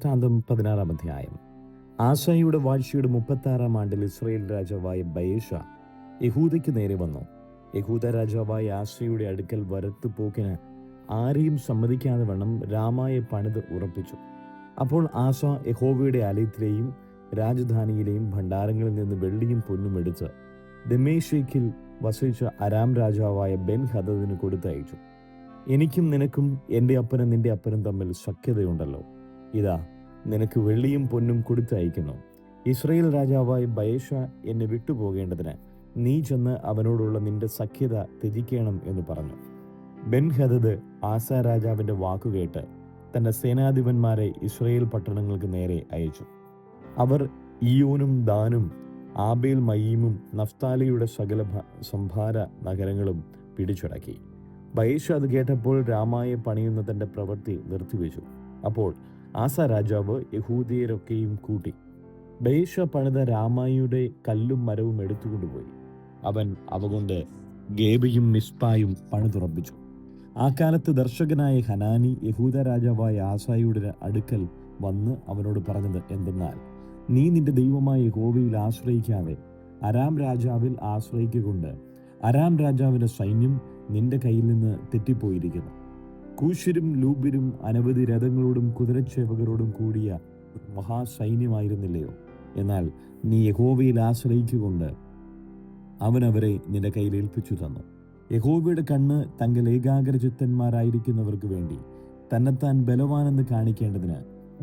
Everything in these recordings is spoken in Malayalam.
ദിനവൃത്താന്തം 16-ാം അധ്യായം. ആസയുടെ വാഴ്ചയുടെ 36-ാം ആണ്ടിൽ ഇസ്രായേൽ രാജാവായ ബയേശ യഹൂദയ്ക്ക് നേരെ വന്നു. യഹൂദ രാജാവായ ആസയുടെ അടുക്കൽ വരത്തുപോക്കിന് ആരെയും സമ്മതിക്കാതെ വണ്ണം രാമായ പണിത് ഉറപ്പിച്ചു. അപ്പോൾ ആസ യഹോവയുടെ ആലയത്തിലെയും രാജധാനിയിലെയും ഭണ്ഡാരങ്ങളിൽ നിന്ന് വെള്ളിയും പൊന്നും എടുത്ത് ദമ്മേശേക്കിൽ വസിച്ച അരാം രാജാവായ ബെൻ ഹദദിന് കൊടുത്തയച്ചു. എനിക്കും നിനക്കും എൻ്റെ അപ്പനും നിന്റെ അപ്പനും തമ്മിൽ സഖ്യതയുണ്ടല്ലോ. ഇതാ, നിനക്ക് വെള്ളിയും പൊന്നും കൊടുത്തയക്കുന്നു. ഇസ്രായേൽ രാജാവായ ബയേശ എന്നെ വിട്ടുപോകേണ്ടതിന് നീ ചെന്ന് അവനോടുള്ള നിന്റെ സഖ്യത ത്യജിക്കണം എന്ന് പറഞ്ഞു. ബെൻ ഹദദ് ആസ രാജാവിൻ്റെ വാക്കുകേട്ട് തൻ്റെ സേനാധിപന്മാരെ ഇസ്രായേൽ പട്ടണങ്ങൾക്ക് നേരെ അയച്ചു. അവർ ഇയോനും ദാനും ആബേൽ മയീമും നഫ്താലിയുടെ സകല സംഭാര നഗരങ്ങളും പിടിച്ചടക്കി. ബയേശ അത് കേട്ടപ്പോൾ രാമായ പണിയുന്ന തൻ്റെ പ്രവൃത്തി നിർത്തിവെച്ചു. അപ്പോൾ ആസ രാജാവ് യഹൂദിയരൊക്കെയും കൂട്ടി ബയേശ പണിത രാമായിയുടെ കല്ലും മരവും എടുത്തുകൊണ്ടുപോയി. അവൻ അവ കൊണ്ട് ഗേബയും മിസ്പായും പണിതുറപ്പിച്ചു. ആ കാലത്ത് ദർശകനായ ഹനാനി യഹൂദ രാജാവായ ആസായുടെ അടുക്കൽ വന്ന് അവനോട് പറഞ്ഞത് എന്തെന്നാൽ, നീ നിന്റെ ദൈവമായ യഹോവയിൽ ആശ്രയിക്കാതെ അരാം രാജാവിൽ ആശ്രയിക്കൊണ്ട് അരാം രാജാവിന്റെ സൈന്യം നിന്റെ കയ്യിൽ നിന്ന് തെറ്റിപ്പോയിരിക്കുന്നു. കൂശ്യരും ലൂബിരും അനവധി രഥങ്ങളോടും കുതിരച്ചേവകരോടും കൂടിയ ഒരു മഹാസൈന്യമായിരുന്നില്ലയോ? എന്നാൽ നീ യഹോവയിൽ ആശ്രയിക്കൊണ്ട് അവൻ അവരെ നിന്റെ കയ്യിൽ ഏൽപ്പിച്ചു തന്നു. യഹോവയുടെ കണ്ണ് തങ്ങൾ ഏകാഗ്രചിത്തന്മാരായിരിക്കുന്നവർക്ക് വേണ്ടി തന്നെത്താൻ ബലവാനെന്ന് കാണിക്കേണ്ടതിന്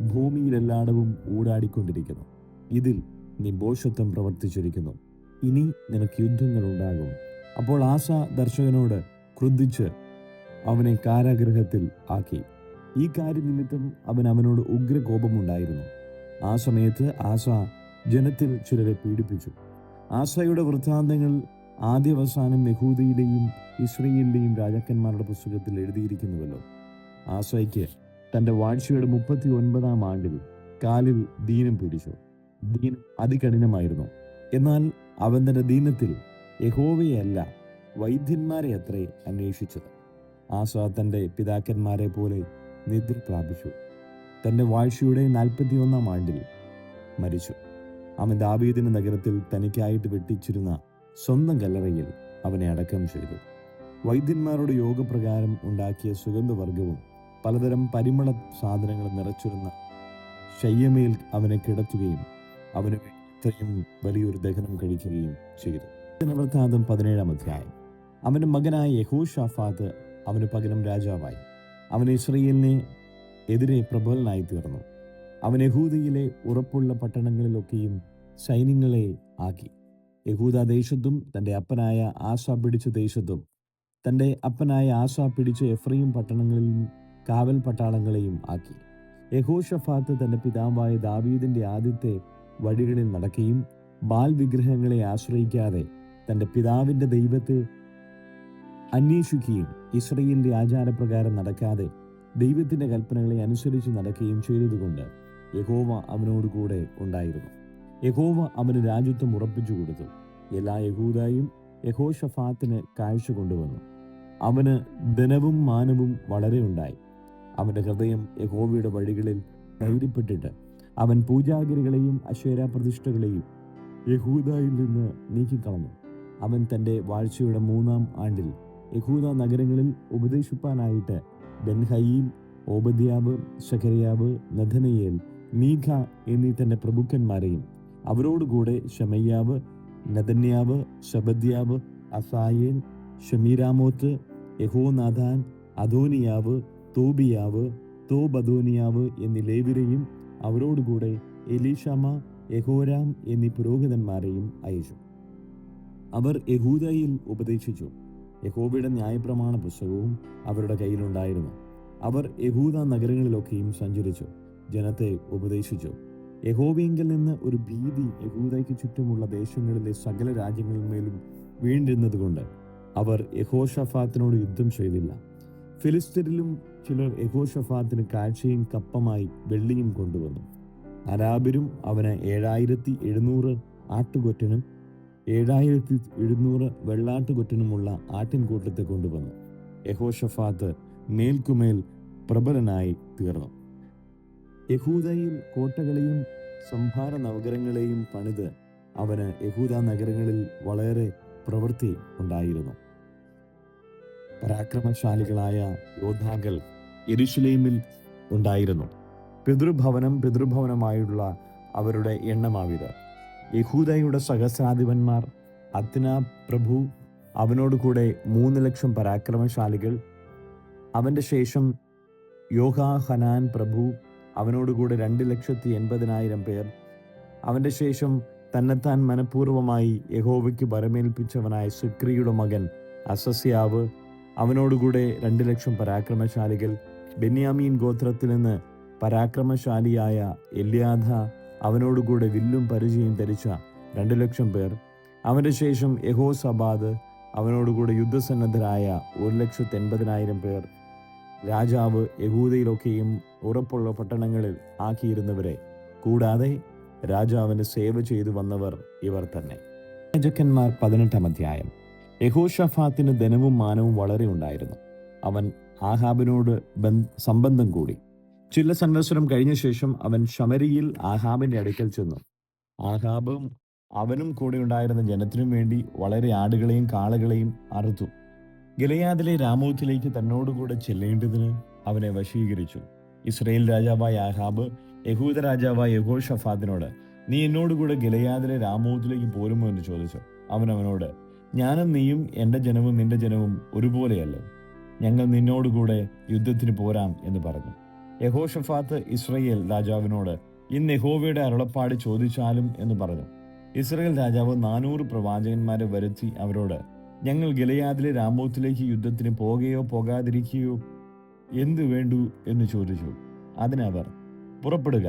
ഭൂമിയിലെല്ലായിടവും ഊടാടിക്കൊണ്ടിരിക്കുന്നു. ഇതിൽ നീ ഭോഷത്വം പ്രവർത്തിച്ചിരിക്കുന്നു. ഇനി നിനക്ക് യുദ്ധങ്ങൾ ഉണ്ടാകും. അപ്പോൾ ആസ ദർശകനോട് ക്രുദ്ധിച്ച് അവനെ കാരാഗൃഹത്തിൽ ആക്കി. ഈ കാര്യനിമിത്തം അവനോട് ഉഗ്രകോപമുണ്ടായിരുന്നു. ആ സമയത്ത് ആസ ജനത്തിൽ ചിലരെ പീഡിപ്പിച്ചു. ആസയുടെ വൃത്താന്തങ്ങൾ ആദ്യവസാനം യഹൂദയിലെയും ഇസ്രായേലിലെയും രാജാക്കന്മാരുടെ പുസ്തകത്തിൽ എഴുതിയിരിക്കുന്നുവല്ലോ. ആസയ്ക്ക് തൻ്റെ വാഴ്ചയുടെ 39-ാം ആണ്ടിൽ കാലിൽ ദീനം പിടിച്ചു. ദീനം അതികഠിനമായിരുന്നു. എന്നാൽ അവൻ തൻ്റെ ദീനത്തിൽ യഹോവയല്ല വൈദ്യന്മാരെ അത്രേ അന്വേഷിച്ചത്. ആസ തൻ്റെ പിതാക്കന്മാരെ പോലെ നിദ്ര പ്രാപിച്ചു. തൻ്റെ വാഴ്ചയുടെ 41-ാം ആണ്ടിൽ മരിച്ചു. അവൻ ദാവീദിന്റെ നഗരത്തിൽ തനിക്കായിട്ട് വെട്ടിച്ചിരുന്ന സ്വന്തം കല്ലറയിൽ അവനെ അടക്കം ചെയ്തു. വൈദ്യന്മാരുടെ യോഗപ്രകാരം ഉണ്ടാക്കിയ സുഗന്ധവർഗവും പലതരം പരിമള സാധനങ്ങൾ നിറച്ചിരുന്ന ശയ്യമേൽ അവനെ കിടത്തുകയും അവന് ഇത്രയും വലിയൊരു ദഹനം കഴിക്കുകയും ചെയ്തു. ദിനവൃത്താന്തം 17-ാം അധ്യായം. അവന്റെ മകനായ യഹോശാഫാത്ത് അവന് പകരം രാജാവായി. അവൻ ഇസ്രായേലിനെ എതിരെ പ്രബലനായി തീർന്നു. അവൻ യഹൂദയിലെ ഉറപ്പുള്ള പട്ടണങ്ങളിലൊക്കെയും സൈന്യങ്ങളെ ആക്കി. യഹൂദ ദേശത്തും തൻ്റെ അപ്പനായ ആസ പിടിച്ച ദേശത്തും തൻ്റെ അപ്പനായ ആസ പിടിച്ച എഫ്രയീം പട്ടണങ്ങളിലും കാവൽ പട്ടാളങ്ങളെയും ആക്കി. യഹോശഫാത്ത് തൻ്റെ പിതാവായ ദാവീദിന്റെ ആദ്യത്തെ വഴികളിൽ നടക്കുകയും ബാൽ വിഗ്രഹങ്ങളെ ആശ്രയിക്കാതെ തൻ്റെ പിതാവിൻ്റെ ദൈവത്തെ അന്വേഷിക്കുകയും ഇസ്രായേലിന്റെ ആചാരപ്രകാരം നടക്കാതെ ദൈവത്തിന്റെ കൽപ്പനകളെ അനുസരിച്ച് നടക്കുകയും ചെയ്തതുകൊണ്ട് യഹോവ അവനോടുകൂടെ ഉണ്ടായിരുന്നു. യഹോവ അവന് രാജ്യത്വം ഉറപ്പിച്ചു കൊടുത്തു. എല്ലാ യഹൂദയും യഹോശഫാത്തിന് കാഴ്ച കൊണ്ടുവന്നു. അവന് ധനവും മാനവും വളരെ ഉണ്ടായി. അവന്റെ ഹൃദയം യഹോവയുടെ വഴികളിൽ ധൈര്യപ്പെട്ടിട്ട് അവൻ പൂജാഗിരികളെയും അശേര പ്രതിഷ്ഠകളെയും യഹൂദയിൽ നിന്ന് നീക്കിക്കളഞ്ഞു. അവൻ തൻ്റെ വാഴ്ചയുടെ 3-ാം ആണ്ടിൽ യഹൂദ നഗരങ്ങളിൽ ഉപദേശിപ്പാനായിട്ട് ബെൻഹയീൽ, ഓബദ്യാവ്, ശഖര്യാവ്, നഥനയേൽ, മീഖ എന്നീ തൻ്റെ പ്രഭുക്കന്മാരെയും അവരോടുകൂടെ ശമയ്യാവ്, നഥന്യാവ്, ശബദ്യാവ്, അസായേൽ, ഷമീരാമോത്ത്, യഹോനാഥാൻ, അദോനിയാവ്, തോബിയാവ്, തോബദോനിയാവ് എന്നീ ലേവ്യരെയും അവരോടുകൂടെ എലീഷാമ, യഹോരാം എന്നീ പുരോഹിതന്മാരെയും അയച്ചു. അവർ യഹൂദയിൽ ഉപദേശിച്ചു. യഹോവയുടെ ന്യായപ്രമാണ പുസ്തകവും അവരുടെ കയ്യിലുണ്ടായിരുന്നു. അവർ യഹൂദ നഗരങ്ങളിലൊക്കെയും സഞ്ചരിച്ചു, ജനത്തെ ഉപദേശിച്ചു. യഹോവയിങ്കൽ നിന്ന് ഒരു ഭീതി യഹൂദയ്ക്ക് ചുറ്റുമുള്ള ദേശങ്ങളിലെ സകല രാജ്യങ്ങളിന്മേലും വീണ്ടിരുന്നതുകൊണ്ട് അവർ യഹോശഫാത്തിനോട് യുദ്ധം ചെയ്തില്ല. ഫിലിസ്ത്യരിലും ചിലർ യഹോശഫാത്തിന് കാഴ്ചയും കപ്പമായി വെള്ളിയും കൊണ്ടുവന്നു. അരാബിരും അവന് 7700 ആട്ടുകൊറ്റനും 7700 വെള്ളാട്ടുകൊറ്റനുമുള്ള ആട്ടിൻകൂട്ടത്തെ കൊണ്ടുവന്നു. യഹോശഫാത്ത് മേൽക്കുമേൽ പ്രബലനായി തീർന്നു. യഹൂദയിൽ കോട്ടകളെയും സംഭാര നഗരങ്ങളെയും പണിത് അവന് യഹൂദ നഗരങ്ങളിൽ വളരെ പ്രവൃത്തി ഉണ്ടായിരുന്നു. പരാക്രമശാലികളായ യോദ്ധാക്കൾ യെരൂശലേമിൽ ഉണ്ടായിരുന്നു. പിതൃഭവനമായുള്ള അവരുടെ എണ്ണമാവിത്. യഹൂദയുടെ സഹസ്രാധിപന്മാർ അദ്ന പ്രഭു, അവനോട് കൂടെ 3,00,000 പരാക്രമശാലികൾ. അവന്റെ ശേഷം യോഹാഹനാൻ പ്രഭു, അവനോടുകൂടെ 2,80,000 പേർ. അവന്റെ ശേഷം തന്നെത്താൻ മനഃപൂർവ്വമായി യഹോവയ്ക്ക് ഭരമേൽപ്പിച്ചവനായ സിക്രിയുടെ മകൻ അസസ്യാവ്, അവനോടുകൂടെ 2,00,000 പരാക്രമശാലികൾ. ബെന്യാമീൻ ഗോത്രത്തിൽ നിന്ന് പരാക്രമശാലിയായ എല്യാദ, അവനോടുകൂടെ വില്ലും പരിചയം ധരിച്ച 2,00,000 പേർ. അവന്റെ ശേഷം യഹോസബാദ്, അവനോടുകൂടെ യുദ്ധസന്നദ്ധരായ 1,80,000 പേർ. രാജാവ് യഹൂദയിലൊക്കെയും ഉറപ്പുള്ള പട്ടണങ്ങളിൽ ആക്കിയിരുന്നവരെ കൂടാതെ രാജാവിന് സേവ ചെയ്തു വന്നവർ ഇവർ തന്നെ. രാജാക്കന്മാർ 18-ാം അധ്യായം. യഹോശഫാത്തിന് ധനവും മാനവും വളരെ ഉണ്ടായിരുന്നു. അവൻ ആഹാബിനോട് സംബന്ധം കൂടി. ചില സംവത്സരം കഴിഞ്ഞ ശേഷം അവൻ ശമരിയിൽ ആഹാബിന്റെ അടുക്കൽ ചെന്നു. ആഹാബും അവനും കൂടെ ഉണ്ടായിരുന്ന ജനത്തിനും വേണ്ടി വളരെ ആടുകളെയും കാളകളെയും അറുത്തു. ഗിലെയാദിലെ രാമോത്തിലേക്ക് തന്നോടുകൂടെ ചെല്ലേണ്ടതിന് അവനെ വശീകരിച്ചു. ഇസ്രായേൽ രാജാവായ ആഹാബ് യഹൂദ രാജാവായ യഹോശഫാത്തിനോട്, നീ എന്നോടുകൂടെ ഗിലെയാദിലെ രാമോത്തിലേക്ക് പോരുമോ എന്ന് ചോദിച്ചു. അവനോട്, ഞാനും നീയും എൻ്റെ ജനവും നിന്റെ ജനവും ഒരുപോലെയല്ലോ, ഞങ്ങൾ നിന്നോടുകൂടെ യുദ്ധത്തിന് പോരാം എന്ന് പറഞ്ഞു. യഹോശഫാത്ത് ഇസ്രായേൽ രാജാവിനോട്, ഇന്ന് യഹോവയുടെ അരുളപ്പാട് ചോദിച്ചാലും എന്ന് പറഞ്ഞു. ഇസ്രായേൽ രാജാവ് 400 പ്രവാചകന്മാരെ വരുത്തി അവരോട്, ഞങ്ങൾ ഗിലെയാദിലെ രാമോത്തിലേക്ക് യുദ്ധത്തിന് പോകുകയോ പോകാതിരിക്കുകയോ എന്തു വേണ്ടു എന്ന് ചോദിച്ചു. അതിനവർ, പുറപ്പെടുക,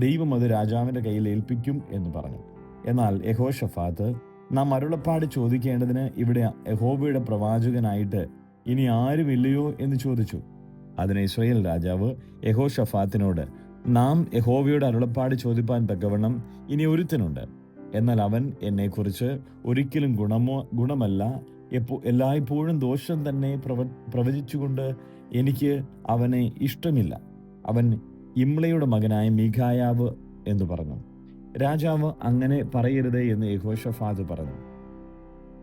ദൈവം അത് രാജാവിന്റെ കയ്യിൽ ഏൽപ്പിക്കും എന്ന് പറഞ്ഞു. എന്നാൽ യഹോശഫാത്ത്, നാം അരുളപ്പാട് ചോദിക്കേണ്ടതിന് ഇവിടെ യഹോവയുടെ പ്രവാചകനായിട്ട് ഇനി ആരുമില്ലയോ എന്ന് ചോദിച്ചു. അതിന് ഇസ്രായേൽ രാജാവ് യഹോശഫാത്തിനോട്, നാം യഹോവയുടെ അരുളപ്പാട് ചോദിപ്പാൻ തക്കവണ്ണം ഇനി ഒരുത്തനുണ്ട്. എന്നാൽ അവൻ എന്നെക്കുറിച്ച് ഒരിക്കലും ഗുണമല്ല, എല്ലായ്പ്പോഴും ദോഷം തന്നെ പ്രവചിച്ചുകൊണ്ട് എനിക്ക് അവനെ ഇഷ്ടമില്ല. അവൻ ഇമ്ലയുടെ മകനായ മീഖായാവ് എന്ന് പറഞ്ഞു. രാജാവ് അങ്ങനെ പറയരുത് എന്ന് യഹോശഫാത്ത് പറഞ്ഞു.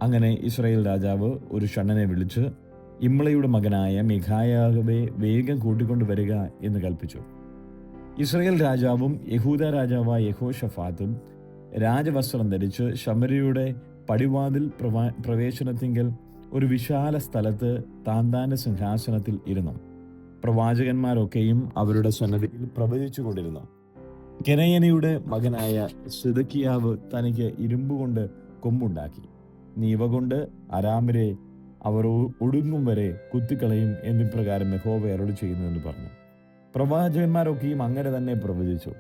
അങ്ങനെ ഇസ്രായേൽ രാജാവ് ഒരു ഷണ്ഡനെ വിളിച്ച്, ഇമ്ലയുടെ മകനായ മീഖായാവെ വേഗം കൂട്ടിക്കൊണ്ടുവരിക എന്ന് കൽപ്പിച്ചു. ഇസ്രായേൽ രാജാവും യഹൂദ രാജാവായ യഹോശഫാത്തും രാജവസ്ത്രം ധരിച്ച് ശമര്യയുടെ പടിവാതിൽ പ്രവേശനത്തിങ്കൽ ഒരു വിശാല സ്ഥലത്ത് താന്താന്റെ സിംഹാസനത്തിൽ ഇരുന്നു. പ്രവാചകന്മാരൊക്കെയും അവരുടെ സന്നദ്ധിയിൽ പ്രവചിച്ചു കൊണ്ടിരുന്നു. കെനയനയുടെ മകനായ സിദക്കിയാവ് തനിക്ക് ഇരുമ്പുകൊണ്ട് കൊമ്പുണ്ടാക്കി, നീ ഇവ കൊണ്ട് അരാമരെ അവർ ഒടുങ്ങും വരെ കുത്തിക്കളയും എന്നിപ്രകാരം യഹോവ അരുളി ചെയ്യുന്നു എന്ന് പറഞ്ഞു. പ്രവാചകന്മാരൊക്കെയും അങ്ങനെ തന്നെ പ്രവചിച്ചു.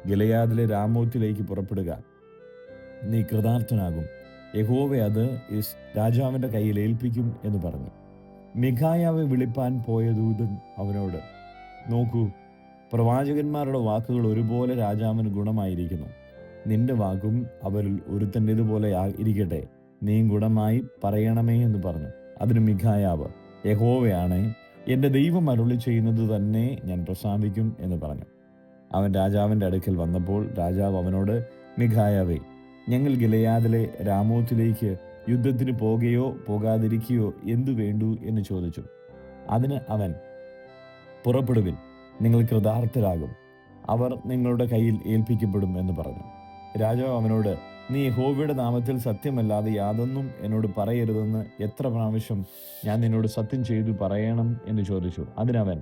ഗിലെയാദിലെ രാമോത്തിലേക്ക് പുറപ്പെടുക, നീ കൃതാർത്ഥനാകും, യഹോവ അത് രാജാവിന്റെ കയ്യിൽ ഏൽപ്പിക്കും എന്ന് പറഞ്ഞു. മിഖായാവെ വിളിപ്പാൻ പോയ ദൂതൻ അവനോട്, നോക്കൂ, പ്രവാചകന്മാരുടെ വാക്കുകൾ ഒരുപോലെ രാജാവിന് ഗുണമായിരിക്കുന്നു. നിന്റെ വാക്കും അവരിൽ ഒരുത്തൻ്റെതുപോലെ ഇരിക്കട്ടെ, നീ ഗുണമായി പറയണമേ എന്ന് പറഞ്ഞു. അതിന് മിഖായാവ്, യഹോവയാണേ, എൻ്റെ ദൈവം അരുളി ചെയ്യുന്നത് തന്നെ ഞാൻ പ്രസ്താവിക്കും എന്ന് പറഞ്ഞു. അവൻ രാജാവിൻ്റെ അടുക്കൽ വന്നപ്പോൾ രാജാവ് അവനോട്, മിഖായാവേ, ഞങ്ങൾ ഗിലെയാദിലെ രാമോത്തിലേക്ക് യുദ്ധത്തിന് പോകുകയോ പോകാതിരിക്കുകയോ എന്തു വേണ്ടു എന്ന് ചോദിച്ചു. അതിന് അവൻ, പുറപ്പെടുവിൻ, നിങ്ങൾ കൃതാർത്ഥരാകും, അവർ നിങ്ങളുടെ കയ്യിൽ ഏൽപ്പിക്കപ്പെടും എന്ന് പറഞ്ഞു. രാജാവ് അവനോട്, നീ യഹോവയുടെ നാമത്തിൽ സത്യമല്ലാതെ യാതൊന്നും എന്നോട് പറയരുതെന്ന് എത്ര പ്രാവശ്യം ഞാൻ നിന്നോട് സത്യം ചെയ്തു പറയണം എന്ന് ചോദിച്ചു. അതിനവൻ,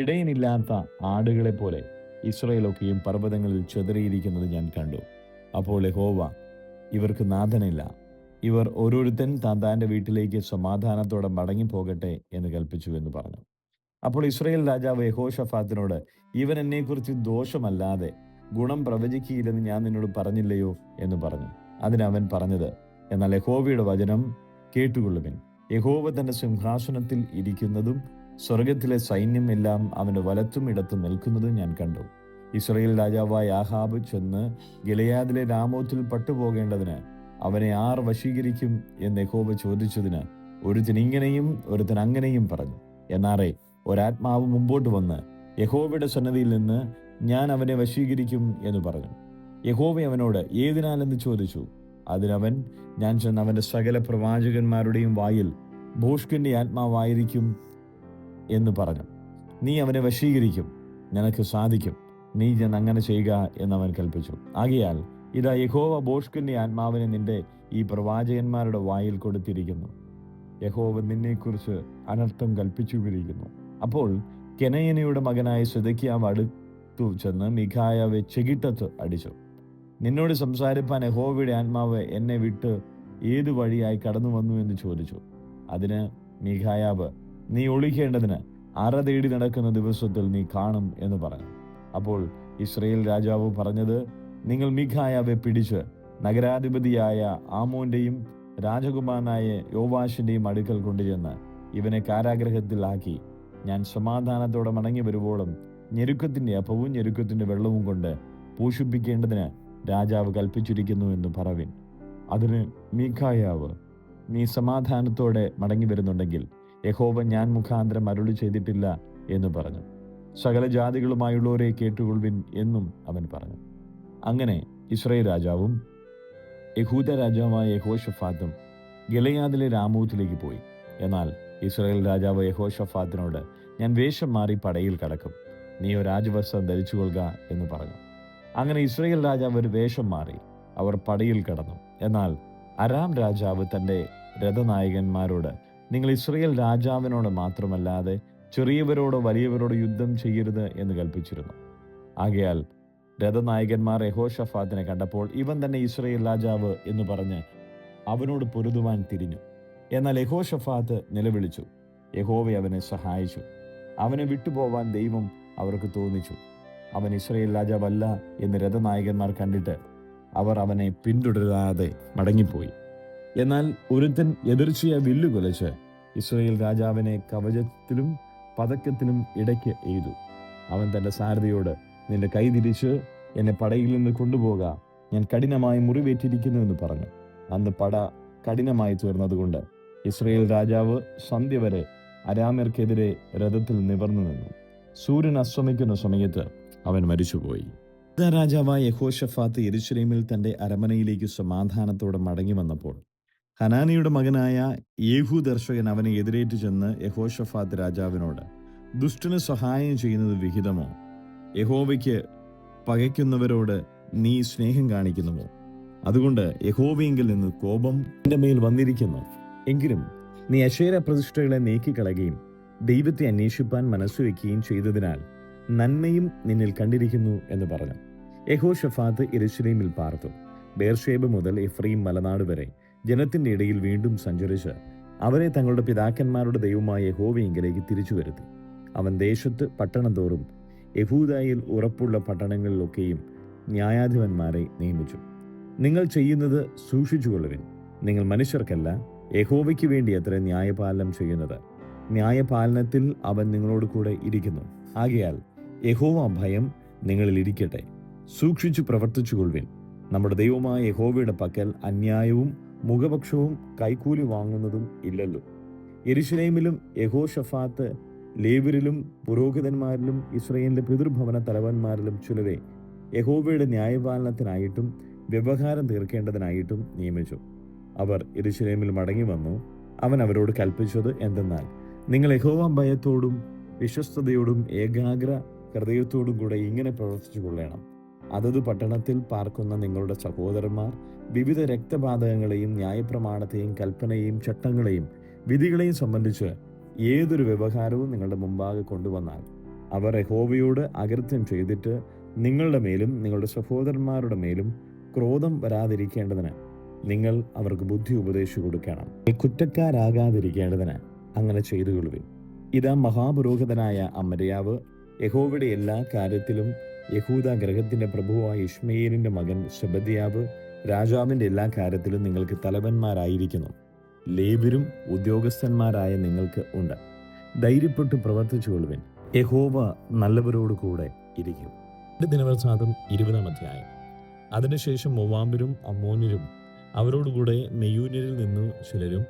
ഇടയനില്ലാത്ത ആടുകളെ പോലെ ഇസ്രായേലൊക്കെയും പർവ്വതങ്ങളിൽ ചെതറിയിരിക്കുന്നത് ഞാൻ കണ്ടു. അപ്പോൾ യഹോവ, ഇവർക്ക് നാഥനില്ല, ഇവർ ഓരോരുത്തൻ താന്താന്റെ വീട്ടിലേക്ക് സമാധാനത്തോടെ മടങ്ങിപ്പോകട്ടെ എന്ന് കൽപ്പിച്ചു എന്ന് പറഞ്ഞു. അപ്പോൾ ഇസ്രായേൽ രാജാവ് യഹോശഫാത്തിനോട്, ഇവൻ എന്നെക്കുറിച്ച് ദോഷമല്ലാതെ ഗുണം പ്രവചിക്കുകയില്ലെന്ന് ഞാൻ നിന്നോട് പറഞ്ഞില്ലയോ എന്ന് പറഞ്ഞു. അതിനവൻ പറഞ്ഞത്, എന്നാൽ യഹോവയുടെ വചനം കേട്ടുകൊള്ളുവിൻ. യഹോവ തന്റെ സിംഹാസനത്തിൽ ഇരിക്കുന്നതും സ്വർഗത്തിലെ സൈന്യം എല്ലാം അവന്റെ വലത്തും ഇടത്തും നിൽക്കുന്നതും ഞാൻ കണ്ടു. ഇസ്രായേൽ രാജാവായ ആഹാബ് ചെന്ന് ഗിലെയാദിലെ രാമോത്തിൽ പട്ടുപോകേണ്ടതിന് അവനെ ആർ വശീകരിക്കും എന്ന് യഹോവ ചോദിച്ചതിന് ഒരുത്തൻ ഇങ്ങനെയും ഒരുത്തൻ അങ്ങനെയും പറഞ്ഞു. എന്നാറേ, ഒരാത്മാവ് മുമ്പോട്ട് വന്ന് യഹോവയുടെ സന്നദ്ധിയിൽ നിന്ന് ഞാൻ അവനെ വശീകരിക്കും എന്ന് പറഞ്ഞു. യഹോവ അവനോട് ഏതിനാലെന്ന് ചോദിച്ചു. അതിനവൻ, ഞാൻ ചെന്ന് അവൻ്റെ സകല പ്രവാചകന്മാരുടെയും വായിൽ ഭോഷ്കിൻ്റെ ആത്മാവായിരിക്കും എന്ന് പറഞ്ഞു. നീ അവനെ വശീകരിക്കും, നിനക്ക് സാധിക്കും, നീ ചെന്ന് അങ്ങനെ ചെയ്യുക എന്നവൻ കൽപ്പിച്ചു. ആകയാൽ ഇതാ യഹോവ ഭോഷ്കിൻ്റെ ആത്മാവിനെ നിന്റെ ഈ പ്രവാചകന്മാരുടെ വായിൽ കൊടുത്തിരിക്കുന്നു. യഹോവ നിന്നെക്കുറിച്ച് അനർത്ഥം കൽപ്പിച്ചുകൊണ്ടിരിക്കുന്നു. അപ്പോൾ കെനയനയുടെ മകനായ സിദെക്കീയാവ് അടുത്തു ചെന്ന് മീഖായാവെ ചെകിട്ടത്ത് അടിച്ചു. നിന്നോട് സംസാരിപ്പാൻ യഹോവയുടെ ആത്മാവ് എന്നെ വിട്ട് ഏതു വഴിയായി കടന്നു വന്നു എന്ന് ചോദിച്ചു. അതിന് മീഖായാവ്, നീ ഒളിക്കേണ്ടതിന് അറ തേടി നടക്കുന്ന ദിവസത്തിൽ നീ കാണും എന്ന് പറഞ്ഞു. അപ്പോൾ ഇസ്രായേൽ രാജാവ് പറഞ്ഞത്, നിങ്ങൾ മീഖായാവെ പിടിച്ച് നഗരാധിപതിയായ ആമോന്റെയും രാജകുമാരനായ യോവാശിന്റെയും അടുക്കൽ കൊണ്ടുചെന്ന് ഇവനെ കാരാഗ്രഹത്തിലാക്കി ഞാൻ സമാധാനത്തോടെ മടങ്ങി വരുവോളം ഞെരുക്കത്തിന്റെ അപ്പവും ഞെരുക്കത്തിന്റെ വെള്ളവും കൊണ്ട് പോഷിപ്പിക്കേണ്ടതിന് രാജാവ് കൽപ്പിച്ചിരിക്കുന്നു എന്ന് പറവിൻ. അതിന് മീഖായാവ്, നീ സമാധാനത്തോടെ മടങ്ങി വരുന്നുണ്ടെങ്കിൽ യഹോവ ഞാൻ മുഖാന്തരം അരുളി ചെയ്തിട്ടില്ല എന്ന് പറഞ്ഞു. സകല ജാതികളുമായുള്ളവരെ കേട്ടുകൊള്ളുവിൻ എന്നും അവൻ പറഞ്ഞു. അങ്ങനെ ഇസ്രായേൽ രാജാവും യഹൂദ രാജാവായ യഹോശഫാത്തും ഗിലെയാദിലെ രാമോത്തിലേക്ക് പോയി. എന്നാൽ ഇസ്രായേൽ രാജാവ് യഹോശഫാത്തിനോട്, ഞാൻ വേഷം മാറി പടയിൽ കടക്കും, നീയോ രാജവസ്ത്രം ധരിച്ചുകൊള്ളുക എന്ന് പറഞ്ഞു. അങ്ങനെ ഇസ്രായേൽ രാജാവ് ഒരു വേഷം മാറി അവർ പടയിൽ കടന്നു. എന്നാൽ അരാം രാജാവ് തൻ്റെ രഥനായകന്മാരോട്, നിങ്ങൾ ഇസ്രായേൽ രാജാവിനോട് മാത്രമല്ലാതെ ചെറിയവരോടോ വലിയവരോടോ യുദ്ധം ചെയ്യരുത് എന്ന് കൽപ്പിച്ചിരുന്നു. ആകയാൽ രഥനായകന്മാർ യഹോശഫാത്തിനെ കണ്ടപ്പോൾ ഇവൻ തന്നെ ഇസ്രായേൽ രാജാവ് എന്ന് പറഞ്ഞ് അവനോട് പൊരുതുവാൻ തിരിഞ്ഞു. എന്നാൽ യഹോശഫാത്ത് നിലവിളിച്ചു. യഹോവ അവനെ സഹായിച്ചു. അവനെ വിട്ടുപോവാൻ ദൈവം അവർക്ക് തോന്നിച്ചു. അവൻ ഇസ്രായേൽ രാജാവല്ല എന്ന് രഥനായകന്മാർ കണ്ടിട്ട് അവർ അവനെ പിന്തുടരാതെ മടങ്ങിപ്പോയി. എന്നാൽ ഒരുത്തൻ എതിർച്ചയെ വില്ലുകൊലച്ച് ഇസ്രായേൽ രാജാവിനെ കവചത്തിലും പതക്കത്തിലും ഇടയ്ക്ക് എയ്തു. അവൻ തൻ്റെ സാരഥിയോട്, നിന്റെ കൈ തിരിച്ച് എന്നെ പടയിൽ നിന്ന് കൊണ്ടുപോക, ഞാൻ കഠിനമായി മുറിവേറ്റിരിക്കുന്നു എന്ന് പറഞ്ഞു. അന്ന് പട കഠിനമായി തീർന്നതുകൊണ്ട് ഇസ്രായേൽ രാജാവ് സന്ധ്യ വരെ അരാമ്യർക്കെതിരെ രഥത്തിൽ നിവർന്നു നിന്നു. സൂര്യൻ അസ്തമിക്കുന്ന സമയത്ത് അവൻ മരിച്ചുപോയി. രാജാവായ യഹോശഫാത്ത് യെരൂശലേമിൽ തൻ്റെ അരമനയിലേക്ക് സമാധാനത്തോടെ മടങ്ങി വന്നപ്പോൾ ഹനാനിയുടെ മകനായ യേഹൂ ദർശകൻ അവനെ എതിരേറ്റു ചെന്ന് യഹോശഫാത്ത് രാജാവിനോട്, ദുഷ്ടന് സഹായം ചെയ്യുന്നത് വിഹിതമോ? യഹോവയ്ക്ക് പകയ്ക്കുന്നവരോട് നീ സ്നേഹം കാണിക്കുന്നുവോ? അതുകൊണ്ട് യഹോവയെങ്കിൽ നിന്ന് കോപം നിന്റെ മേൽ വന്നിരിക്കുന്നു. എങ്കിലും നീ അശേര പ്രതിഷ്ഠകളെ നീക്കിക്കളയുകയും ദൈവത്തെ അന്വേഷിപ്പാൻ മനസ്സുവെക്കുകയും ചെയ്തതിനാൽ നന്മയും നിന്നിൽ കണ്ടിരിക്കുന്നു എന്ന് പറഞ്ഞു. യഹോശഫാത്ത് യെരൂശലേമിൽ പാർത്തു. ബേർഷേബ മുതൽ എഫ്രയീം മലനാട് വരെ ജനത്തിന്റെ ഇടയിൽ വീണ്ടും സഞ്ചരിച്ച് അവരെ തങ്ങളുടെ പിതാക്കന്മാരുടെ ദൈവമായ യഹോവയെങ്കിലേക്ക് തിരിച്ചു വരുത്തി. അവൻ ദേശത്ത് പട്ടണം തോറും യഹൂദായിൽ ഉറപ്പുള്ള പട്ടണങ്ങളിലൊക്കെയും ന്യായാധിപന്മാരെ നിയമിച്ചു. നിങ്ങൾ ചെയ്യുന്നത് സൂക്ഷിച്ചുകൊള്ളുവിൻ. നിങ്ങൾ മനുഷ്യർക്കല്ല യഹോവയ്ക്ക് വേണ്ടി അത്ര ന്യായപാലനം ചെയ്യുന്നത്. ന്യായപാലനത്തിൽ അവൻ നിങ്ങളോട് കൂടെ ഇരിക്കുന്നു. ആകയാൽ യഹോവ ഭയം നിങ്ങളിൽ ഇരിക്കട്ടെ. സൂക്ഷിച്ചു പ്രവർത്തിച്ചുകൊള്ളുവിൻ. നമ്മുടെ ദൈവമായ യഹോവയുടെ പക്കൽ അന്യായവും മുഖപക്ഷവും കൈക്കൂലി വാങ്ങുന്നതും ഇല്ലല്ലോ. യെരൂശലേമിലും യഹോശഫാത്ത് ലേവ്യരിലും പുരോഹിതന്മാരിലും ഇസ്രായേലിന്റെ പിതൃഭവന തലവന്മാരിലും ചിലരെ യഹോവയുടെ ന്യായപാലനത്തിനായിട്ടും വ്യവഹാരം തീർക്കേണ്ടതിനായിട്ടും നിയമിച്ചു. അവർ യെരൂശലേമിൽ മടങ്ങി വന്നു. അവൻ അവരോട് കൽപ്പിച്ചത് എന്തെന്നാൽ, നിങ്ങൾ യഹോവ ഭയത്തോടും വിശ്വസ്തയോടും ഏകാഗ്ര ഹൃദയത്തോടും കൂടെ ഇങ്ങനെ പ്രവർത്തിച്ചു കൊള്ളണം. അതത് പട്ടണത്തിൽ പാർക്കുന്ന നിങ്ങളുടെ സഹോദരന്മാർ വിവിധ രക്തപാതകങ്ങളെയും ന്യായപ്രമാണത്തെയും കൽപ്പനയെയും ചട്ടങ്ങളെയും വിധികളെയും സംബന്ധിച്ച് ഏതൊരു വ്യവഹാരവും നിങ്ങളുടെ മുമ്പാകെ കൊണ്ടുവന്നാൽ അവർ യഹോവയോട് അകൃത്യം ചെയ്തിട്ട് നിങ്ങളുടെ മേലും നിങ്ങളുടെ സഹോദരന്മാരുടെ മേലും ക്രോധം വരാതിരിക്കേണ്ടതിന് നിങ്ങൾ അവർക്ക് ബുദ്ധി ഉപദേശിച്ചു കൊടുക്കണം. കുറ്റക്കാരാകാതിരിക്കേണ്ടതിന് അങ്ങനെ ചെയ്തുകൊള്ളുവിൻ. ഇതാ മഹാപുരോഹിതനായ അമര്യാവ് യഹോവയുടെ എല്ലാ കാര്യത്തിലും യഹൂദ ഗ്രഹത്തിന്റെ പ്രഭുവായ ഇശ്മയേലിന്റെ മകൻ സെബദ്യാവ് രാജാവിന്റെ എല്ലാ കാര്യത്തിലും നിങ്ങൾക്ക് തലവന്മാരായിരിക്കുന്നു. ലേവ്യരും ഉദ്യോഗസ്ഥന്മാരായ നിങ്ങൾക്ക് ഉണ്ട്. ധൈര്യപ്പെട്ട് പ്രവർത്തിച്ചുകൊള്ളുവിൻ. യഹോവ നല്ലവരോട് കൂടെ ഇരിക്കും. ദിനവൃത്താന്തം 20-ാം അധ്യായം. അതിനുശേഷം മോവാബ്യരും അമ്മോന്യരും അവരോടുകൂടെ മെയൂന്യരിൽ നിന്നു ചിലരും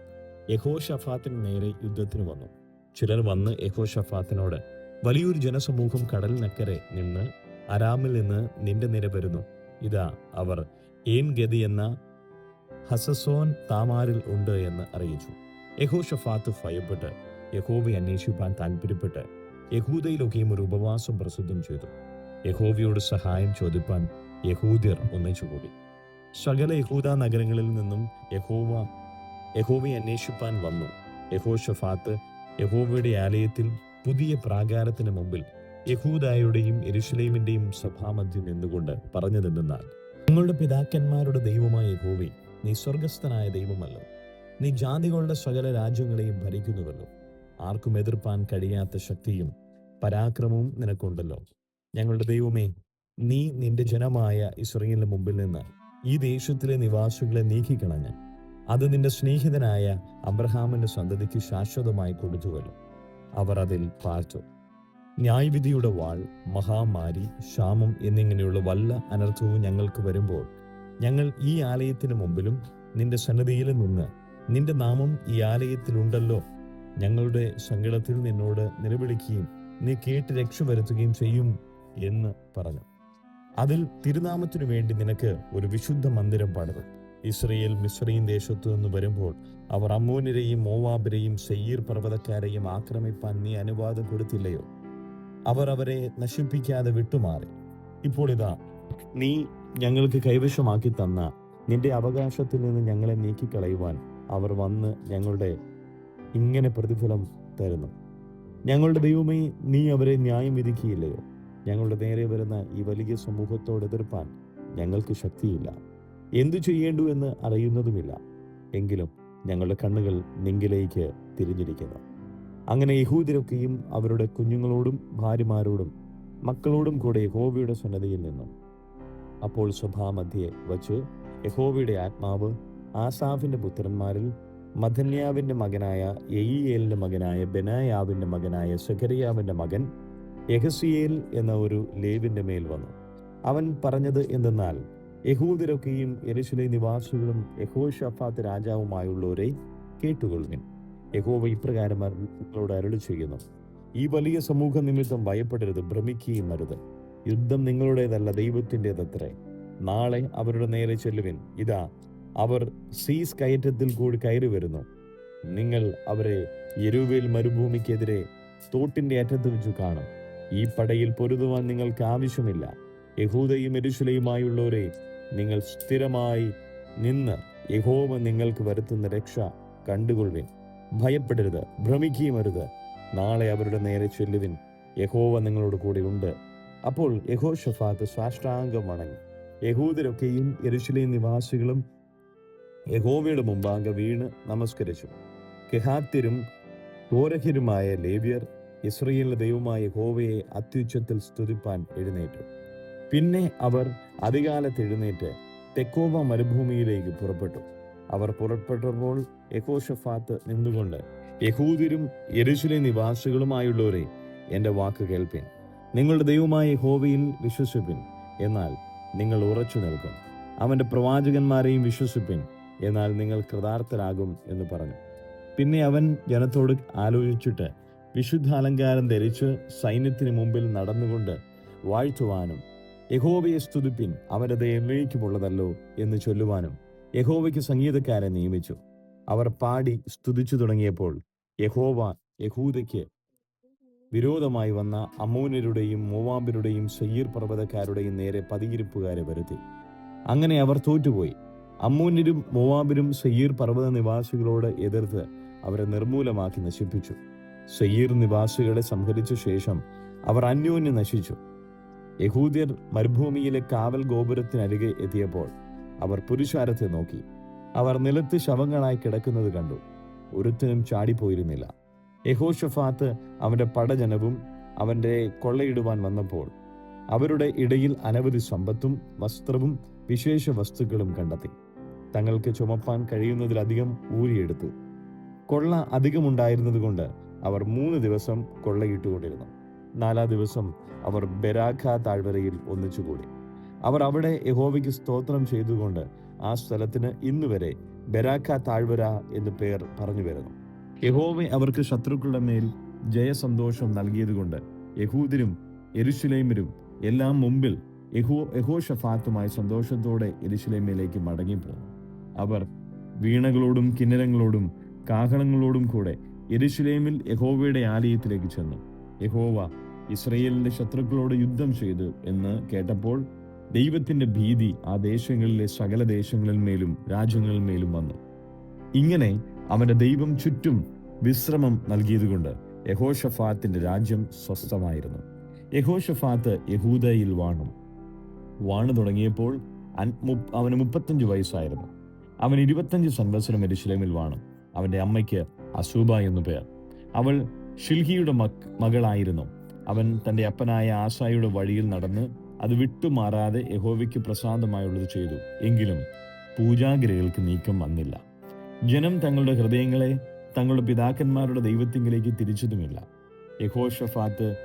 യഹോശഫാത്തിന് നേരെ യുദ്ധത്തിന് വന്നു. ചിലർ വന്ന് യഹോശഫാത്തിനോട്, വലിയൊരു ജനസമൂഹം കടലിനക്കരെ നിന്ന് അരാമിൽ നിന്ന് നിന്റെ നിര വരുന്നു. ഇതാ അവർ ഏൻ ഗതി എന്ന ഹസസോൻ താമാരിൽ ഉണ്ട് എന്ന് അറിയിച്ചു. യഹോഷഫാത്ത് ഭയപ്പെട്ട് യഹോവയെ അന്വേഷിപ്പാൻ താല്പര്യപ്പെട്ട് യഹൂദയിലൊക്കെയും ഒരു ഉപവാസം പ്രസിദ്ധം ചെയ്തു. യഹോവയോട് സഹായം ചോദിപ്പാൻ യഹൂദ്യർ ഒന്നിച്ചുകൂടി. സകല യഹൂദ നഗരങ്ങളിൽ നിന്നും യഹോവയെ അന്വേഷിപ്പാൻ വന്നു. യഹോഷഫാത്ത് യഹോവയുടെ ആലയത്തിൽ പുതിയ പ്രാകാരത്തിന് മുമ്പിൽ യഹൂദായുടെയും യെരൂശലേമിന്റെയും സഭാമധ്യം നിന്നുകൊണ്ട് പറഞ്ഞതെന്തെന്നാൽ, നിങ്ങളുടെ പിതാക്കന്മാരുടെ ദൈവമായ യഹോവേ, നീ സ്വർഗസ്ഥനായ ദൈവമല്ലോ. നീ ജാതികളുടെ സകല രാജ്യങ്ങളെയും ഭരിക്കുന്നുവല്ലോ. ആർക്കും എതിർപ്പാൻ കഴിയാത്ത ശക്തിയും പരാക്രമവും നിനക്കുണ്ടല്ലോ. ഞങ്ങളുടെ ദൈവമേ, നീ നിന്റെ ജനമായ ഇസ്രായേലിന്റെ മുമ്പിൽ നിന്ന് ഈ ദേശത്തിലെ നിവാസികളെ നീക്കിക്കളഞ്ഞ് അത് നിന്റെ സ്നേഹിതനായ അബ്രഹാമിന്റെ സന്തതിക്ക് ശാശ്വതമായി കൊടുത്തുവല്ലോ. അവർ അതിൽ പാർത്തു. ന്യായവിധിയുടെ വാൾ, മഹാമാരി, ക്ഷാമം എന്നിങ്ങനെയുള്ള വല്ല അനർത്ഥവും ഞങ്ങൾക്ക് വരുമ്പോൾ ഞങ്ങൾ ഈ ആലയത്തിന് മുമ്പിലും നിന്റെ സന്നിധിയിൽ നിന്ന് നിന്റെ നാമം ഈ ആലയത്തിലുണ്ടല്ലോ, ഞങ്ങളുടെ സങ്കടത്തിൽ നിന്നോട് നിലവിളിക്കുകയും നീ കേട്ട് രക്ഷ വരുത്തുകയും ചെയ്യും എന്ന് പറഞ്ഞു. അതിൽ തിരുനാമത്തിനു വേണ്ടി നിനക്ക് ഒരു വിശുദ്ധ മന്ദിരം പണിതു. ഇസ്രയേൽ മിസ്രയീം ദേശത്തു നിന്ന് വരുമ്പോൾ അവർ അമ്മോന്യരെയും മോവാബിനെയും സെയീർ പർവ്വതക്കാരെയും ആക്രമിപ്പാൻ നീ അനുവാദം കൊടുത്തില്ലയോ? അവർ അവരെ നശിപ്പിക്കാതെ വിട്ടുമാറി. ഇപ്പോൾ ഇതാ, നീ ഞങ്ങൾക്ക് കൈവശമാക്കി തന്ന നിന്റെ അവകാശത്തിൽ നിന്ന് ഞങ്ങളെ നീക്കിക്കളയുവാൻ അവർ വന്ന് ഞങ്ങളുടെ ഇങ്ങനെ പ്രതിഫലം തരുന്നു. ഞങ്ങളുടെ ദൈവമേ, നീ അവരെ ന്യായം വിധിക്കുകയില്ലയോ? ഞങ്ങളുടെ നേരെ വരുന്ന ഈ വലിയ സമൂഹത്തോട് എതിർപ്പാൻ ഞങ്ങൾക്ക് ശക്തിയില്ല, എന്തു ചെയ്യേണ്ടു എന്ന് അറിയുന്നതുമില്ല. എങ്കിലും ഞങ്ങളുടെ കണ്ണുകൾ നിങ്കിലേക്ക് തിരിഞ്ഞിരിക്കുന്നു. അങ്ങനെ യഹൂദരൊക്കെയും അവരുടെ കുഞ്ഞുങ്ങളോടും ഭാര്യമാരോടും മക്കളോടും കൂടെ യഹോവയുടെ സന്നദ്ധിയിൽ നിന്നു. അപ്പോൾ സഭാമധ്യേ വച്ച് യഹോവയുടെ ആത്മാവ് ആസാഫിന്റെ പുത്രന്മാരിൽ മഥന്യാവിന്റെ മകനായ യെയീയേലിന്റെ മകനായ ബെനായാവിന്റെ മകനായ സെഖര്യാവിന്റെ മകൻ യഹസിയേൽ എന്ന ഒരു ലേവിന്റെ മേൽ വന്നു. അവൻ പറഞ്ഞത് എന്തെന്നാൽ, യഹൂദരൊക്കെയും യെരൂശലേം നിവാസികളും യഹോഷഫാത്ത് രാജാവുമായുള്ളവരെ കേട്ടുകൊള്ളുവിൻ. യഹോവ ഇപ്രകാരം നിങ്ങളോട് അരുളി ചെയ്യുന്നു, ഈ വലിയ സമൂഹ നിമിത്തം ഭയപ്പെടരുത്, ഭ്രമിക്കുകയും അരുത്. യുദ്ധം നിങ്ങളുടേതല്ല, ദൈവത്തിൻ്റെതത്രേ. നാളെ അവരുടെ നേരെ ചെല്ലുവിൻ. ഇതാ, അവർ സീസ് കയറ്റത്തിൽ കൂടി കയറി വരുന്നു. നിങ്ങൾ അവരെ യെരൂവേൽ മരുഭൂമിക്കെതിരെ തോട്ടിന്റെ അറ്റത്ത് വെച്ച് കാണും. ഈ പടയിൽ പൊരുതുവാൻ നിങ്ങൾക്ക് ആവശ്യമില്ല. യഹൂദയും യെരൂശലേമുമായുള്ളവരെ, നിങ്ങൾ സ്ഥിരമായി നിന്ന് യഹോവ നിങ്ങൾക്ക് വരുത്തുന്ന രക്ഷ കണ്ടുകൊള്ളുവിൻ. ഭയപ്പെടരുത്, ഭ്രമിക്കുകയും അരുത്. നാളെ അവരുടെ നേരെ ചെല്ലുവിൻ, യഹോവ നിങ്ങളോട് കൂടെ ഉണ്ട്. അപ്പോൾ യഹോഷഫാത്ത് സാഷ്ടാംഗം വണങ്ങി. യഹൂദരൊക്കെയും യെരൂശലേം നിവാസികളും യഹോവയുടെ മുമ്പാകെ വീണ് നമസ്കരിച്ചു. കെഹാത്യരും കോരഹ്യരുമായ ലേവ്യർ ഇസ്രായേലിന്റെ ദൈവമായ യഹോവയെ അത്യുച്ചത്തിൽ സ്തുതിപ്പാൻ എഴുന്നേറ്റു. പിന്നെ അവർ അതികാലത്ത് എഴുന്നേറ്റ് തെക്കോവ മരുഭൂമിയിലേക്ക് പുറപ്പെട്ടു. അവർ പുറപ്പെട്ടപ്പോൾ യഹോഷഫാത്ത് നിന്നുകൊണ്ട്, യഹൂദരും യെരൂശലേം നിവാസികളുമായുള്ളവരെ, എന്റെ വാക്ക് കേൾപ്പിൻ. നിങ്ങളുടെ ദൈവമായ യഹോവയിൽ വിശ്വസിപ്പിൻ, എന്നാൽ നിങ്ങൾ ഉറച്ചു നിൽക്കും. അവന്റെ പ്രവാചകന്മാരെയും വിശ്വസിപ്പിൻ, എന്നാൽ നിങ്ങൾ കൃതാർത്ഥരാകും എന്ന് പറഞ്ഞു. പിന്നെ അവൻ ജനത്തോട് ആലോചിച്ചിട്ട് വിശുദ്ധ അലങ്കാരം ധരിച്ച് സൈന്യത്തിന് മുമ്പിൽ നടന്നുകൊണ്ട് വാഴ്ത്തുവാനും യഹോവയെ സ്തുതിപ്പിൻ, അവന്റെ ദയ എന്നേക്കുമുള്ളതല്ലോ എന്ന് ചൊല്ലുവാനും യഹോവയ്ക്ക് സംഗീതക്കാരെ നിയമിച്ചു. അവർ പാടി സ്തുതിച്ചു തുടങ്ങിയപ്പോൾ യഹോവ യഹൂദയ്ക്ക് വിരോധമായി വന്ന അമ്മോന്യരുടെയും മോവാബിരുടെയും സെയീർ പർവ്വതക്കാരുടെയും നേരെ പതിയിരിപ്പുകാരെ വരുത്തി. അങ്ങനെ അവർ തോറ്റുപോയി. അമ്മോന്യരും മോവാബിരും സെയീർ പർവ്വത നിവാസികളോട് എതിർത്ത് അവരെ നിർമൂലമാക്കി നശിപ്പിച്ചു. സെയീർ നിവാസികളെ സംഹരിച്ച ശേഷം അവർ അന്യോന്യം നശിച്ചു. യഹൂദ്യർ മരുഭൂമിയിലെ കാവൽ ഗോപുരത്തിനരികെ എത്തിയപ്പോൾ അവർ പുരുഷാരത്തെ നോക്കി. അവർ നിലത്ത് ശവങ്ങളായി കിടക്കുന്നത് കണ്ടു. ഒരുത്തനും ചാടിപ്പോയിരുന്നില്ല. യഹോഷഫാത്ത് അവന്റെ പടജനവും അവന്റെ കൊള്ളയിടുവാൻ വന്നപ്പോൾ അവരുടെ ഇടയിൽ അനവധി സമ്പത്തും വസ്ത്രവും വിശേഷ വസ്തുക്കളും കണ്ടെത്തി. തങ്ങൾക്ക് ചുമപ്പാൻ കഴിയുന്നതിലധികം ഊരിയെടുത്തു. കൊള്ള അധികമുണ്ടായിരുന്നത് കൊണ്ട് അവർ 3 ദിവസം കൊള്ളയിട്ടുകൊണ്ടിരുന്നു. 4-ാം ദിവസം അവർ ബെരാഖ താഴ്വരയിൽ ഒന്നിച്ചുകൂടി. അവർ അവിടെ യഹോവയ്ക്ക് സ്തോത്രം ചെയ്തുകൊണ്ട് ആ സ്ഥലത്തിന് ഇന്നുവരെ ബെരാഖ താഴ്വര എന്ന് പേർ പറഞ്ഞു വരുന്നു. യഹോവ അവർക്ക് ശത്രുക്കളുടെ മേൽ ജയസന്തോഷം നൽകിയതുകൊണ്ട് യഹൂദരും യെരൂശലേമ്യരും എല്ലാം മുമ്പിൽ യഹോശഫാത്തുമായി സന്തോഷത്തോടെ യെരൂശലേമിലേക്ക് മടങ്ങിപ്പോന്നു. അവർ വീണകളോടും കിന്നരങ്ങളോടും കാഹളങ്ങളോടും കൂടെ യെരൂശലേമിൽ യഹോവയുടെ ആലയത്തിലേക്ക് ചെന്നു. യഹോവ ഇസ്രയേലിന്റെ ശത്രുക്കളോട് യുദ്ധം ചെയ്തു എന്ന് കേട്ടപ്പോൾ ദൈവത്തിന്റെ ഭീതി ആ ദേശങ്ങളിലെ സകല ദേശങ്ങളിന്മേലും രാജ്യങ്ങളിന്മേലും വന്നു. ഇങ്ങനെ അവന്റെ ദൈവം ചുറ്റും വിശ്രമം നൽകിയതുകൊണ്ട് യഹോശഫാത്തിന്റെ രാജ്യം സ്വസ്ഥമായിരുന്നു. യഹോശഫാത്ത് യഹൂദയിൽ വാണു തുടങ്ങിയപ്പോൾ അവന് 35 വയസ്സായിരുന്നു. അവൻ 25 സംവത്സരം യെരൂശലേമിൽ വാണു. അവന്റെ അമ്മയ്ക്ക് അസൂബ എന്നു പേർ. അവൾ ഷിൽഹിയുടെ മകളായിരുന്നു. അവൻ തന്റെ അപ്പനായ ആസായുടെ വഴിയിൽ നടന്ന് അത് വിട്ടുമാറാതെ യഹോവയ്ക്ക് പ്രസാദമായുള്ളത് ചെയ്തു. എങ്കിലും പൂജാഗിരികൾക്ക് നീക്കം വന്നില്ല. ജനം തങ്ങളുടെ ഹൃദയങ്ങളെ തങ്ങളുടെ പിതാക്കന്മാരുടെ ദൈവത്തിങ്കിലേക്ക് തിരിച്ചതുമില്ല. യഹോശഫാത്ത്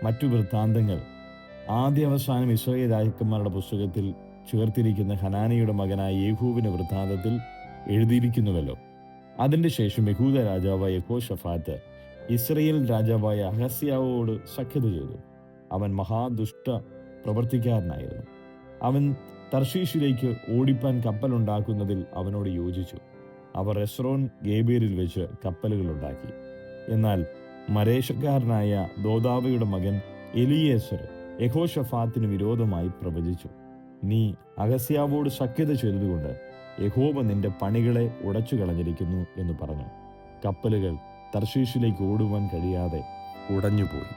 മറ്റു വൃത്താന്തങ്ങൾ ആദ്യ അവസാനം ഇസ്രായേൽ രാജാക്കന്മാരുടെ പുസ്തകത്തിൽ ചേർത്തിരിക്കുന്ന ഹനാനിയുടെ മകനായ യേഹൂവിന്റെ വൃത്താന്തത്തിൽ എഴുതിയിരിക്കുന്നുവല്ലോ. അതിന്റെ ശേഷം യഹൂദ രാജാവായ യഹോശഫാത്ത് ഇസ്രായേൽ രാജാവായ അഹസ്യാവോട് സഖ്യത ചെയ്തു. അവൻ മഹാദുഷ്ട പ്രവർത്തിക്കാരനായിരുന്നു. അവൻ തർശീഷിലേക്ക് ഓടിപ്പാൻ കപ്പലുണ്ടാക്കുന്നതിൽ അവനോട് യോജിച്ചു. അവർ എസ്രോൻ ഗേബേരിൽ വെച്ച് കപ്പലുകൾ ഉണ്ടാക്കി. എന്നാൽ മരേഷക്കാരനായ ദോദാവയുടെ മകൻ എലിയേസർ യഹോശഫാത്തിന് വിരോധമായി പ്രവചിച്ചു. നീ അഹസ്യാവോട് സഖ്യത ചെയ്തതുകൊണ്ട് യഹോവ നിന്റെ പണികളെ ഉടച്ചു കളഞ്ഞിരിക്കുന്നു എന്ന് പറഞ്ഞു. കപ്പലുകൾ തർശീഷിലേക്ക് ഓടുവാൻ കഴിയാതെ ഉടഞ്ഞുപോയി.